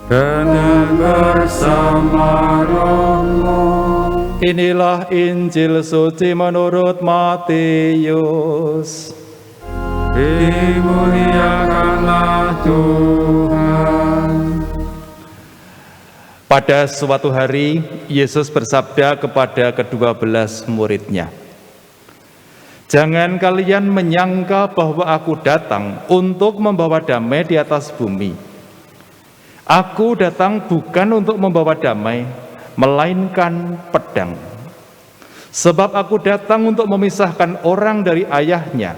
dan bersama rohmu. Inilah Injil suci menurut Matius. Dimuliakanlah Tuhan. Pada suatu hari, Yesus bersabda kepada ke-12 muridnya, "Jangan kalian menyangka bahwa aku datang untuk membawa damai di atas bumi. Aku datang bukan untuk membawa damai, melainkan pedang. Sebab aku datang untuk memisahkan orang dari ayahnya,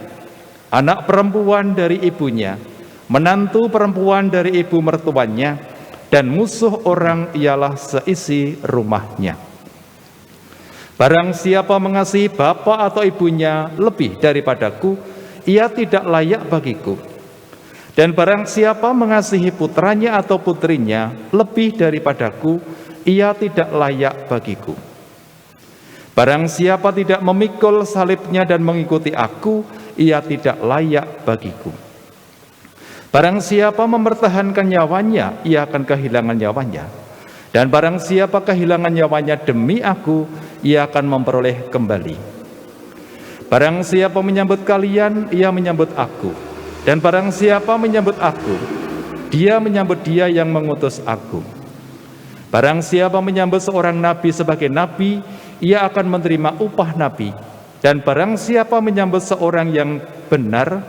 anak perempuan dari ibunya, menantu perempuan dari ibu mertuanya, dan musuh orang ialah seisi rumahnya. Barang siapa mengasihi bapa atau ibunya lebih daripadaku, ia tidak layak bagiku. Dan barang siapa mengasihi putranya atau putrinya lebih daripadaku, ia tidak layak bagiku. Barang siapa tidak memikul salibnya dan mengikuti aku, ia tidak layak bagiku. Barang siapa mempertahankan nyawanya, ia akan kehilangan nyawanya. Dan barang siapa kehilangan nyawanya demi aku, ia akan memperoleh kembali. Barang siapa menyambut kalian, ia menyambut aku. Dan barang siapa menyambut aku, dia menyambut dia yang mengutus aku. Barang siapa menyambut seorang nabi sebagai nabi, ia akan menerima upah nabi. Dan barang siapa menyambut seorang yang benar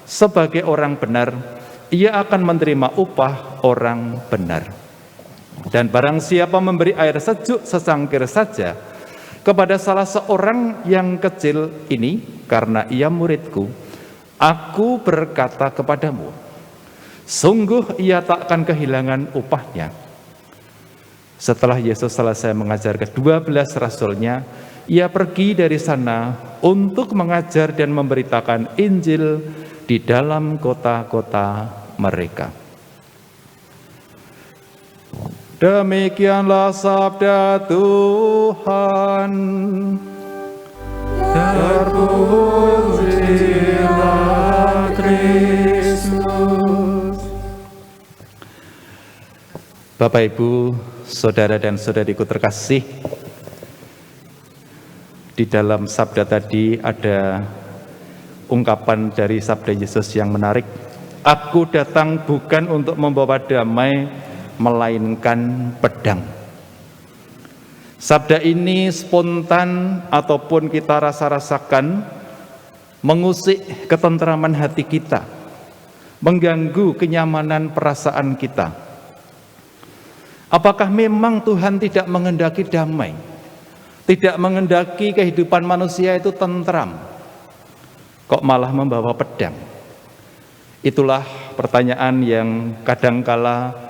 sebagai orang benar, ia akan menerima upah orang benar. Dan barang siapa memberi air sejuk secangkir saja kepada salah seorang yang kecil ini, karena ia muridku, aku berkata kepadamu, sungguh ia takkan kehilangan upahnya." Setelah Yesus selesai mengajar ke-12 rasulnya, ia pergi dari sana untuk mengajar dan memberitakan Injil di dalam kota-kota mereka. Demikianlah sabda Tuhan. Terpujilah Kristus. Bapak, Ibu, saudara dan saudariku terkasih, di dalam sabda tadi ada ungkapan dari sabda Yesus yang menarik. Aku datang bukan untuk membawa damai, melainkan pedang. Sabda ini spontan ataupun kita rasa-rasakan mengusik ketentraman hati kita, mengganggu kenyamanan perasaan kita. Apakah memang Tuhan tidak menghendaki damai? Tidak menghendaki kehidupan manusia itu tentram? Kok malah membawa pedang? Itulah pertanyaan yang kadangkala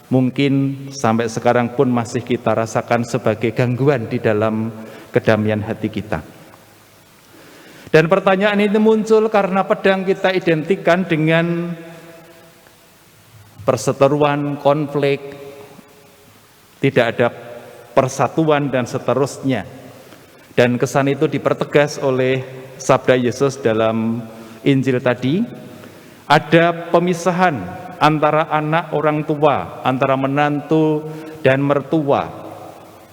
mungkin sampai sekarang pun masih kita rasakan sebagai gangguan di dalam kedamaian hati kita. Dan pertanyaan ini muncul karena pedang kita identikan dengan perseteruan, konflik, tidak ada persatuan dan seterusnya. Dan kesan itu dipertegas oleh sabda Yesus dalam Injil tadi. Ada pemisahan antara anak orang tua, antara menantu dan mertua.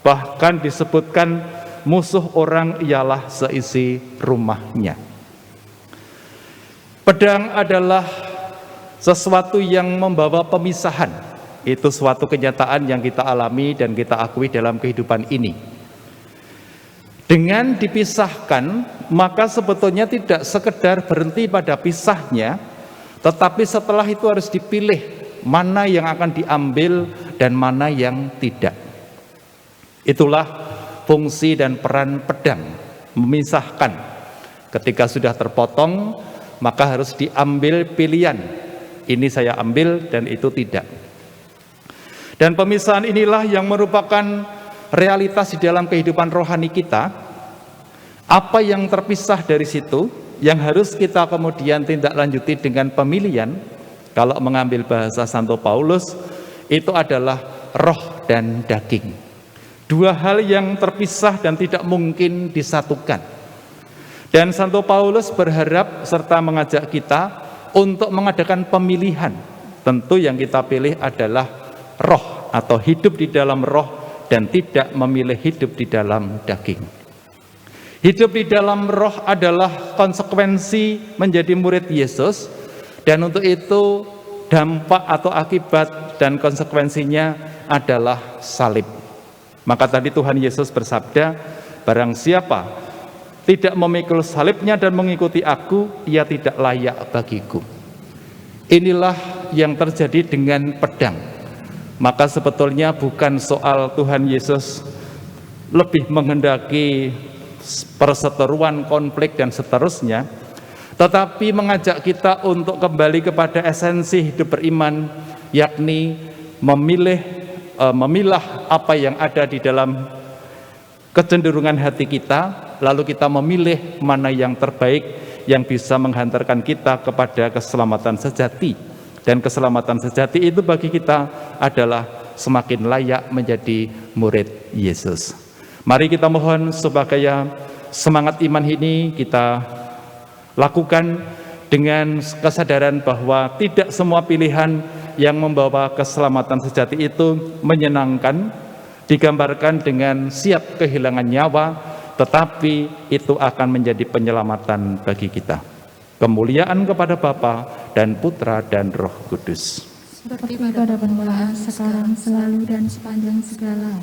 Bahkan disebutkan musuh orang ialah seisi rumahnya. Pedang adalah sesuatu yang membawa pemisahan. Itu suatu kenyataan yang kita alami dan kita akui dalam kehidupan ini. Dengan dipisahkan, maka sebetulnya tidak sekedar berhenti pada pisahnya, tetapi setelah itu harus dipilih mana yang akan diambil dan mana yang tidak. Itulah fungsi dan peran pedang, memisahkan. Ketika sudah terpotong, maka harus diambil pilihan. Ini saya ambil dan itu tidak. Dan pemisahan inilah yang merupakan realitas di dalam kehidupan rohani kita. Apa yang terpisah dari situ, yang harus kita kemudian tindak lanjuti dengan pemilihan, kalau mengambil bahasa Santo Paulus, itu adalah roh dan daging. Dua hal yang terpisah dan tidak mungkin disatukan. Dan Santo Paulus berharap serta mengajak kita untuk mengadakan pemilihan. Tentu yang kita pilih adalah roh atau hidup di dalam roh dan tidak memilih hidup di dalam daging. Hidup di dalam roh adalah konsekuensi menjadi murid Yesus, dan untuk itu dampak atau akibat dan konsekuensinya adalah salib. Maka tadi Tuhan Yesus bersabda, barang siapa tidak memikul salibnya dan mengikuti aku, ia tidak layak bagiku. Inilah yang terjadi dengan pedang. Maka sebetulnya bukan soal Tuhan Yesus lebih menghendaki perseteruan, konflik dan seterusnya, tetapi mengajak kita untuk kembali kepada esensi hidup beriman, yakni memilah apa yang ada di dalam kecenderungan hati kita, lalu kita memilih mana yang terbaik yang bisa menghantarkan kita kepada keselamatan sejati. Dan keselamatan sejati itu bagi kita adalah semakin layak menjadi murid Yesus. Mari kita mohon supaya semangat iman ini kita lakukan dengan kesadaran bahwa tidak semua pilihan yang membawa keselamatan sejati itu menyenangkan, digambarkan dengan siap kehilangan nyawa, tetapi itu akan menjadi penyelamatan bagi kita. Kemuliaan kepada Bapa dan Putra dan Roh Kudus. Seperti pada permulaan, sekarang, selalu, dan sepanjang segala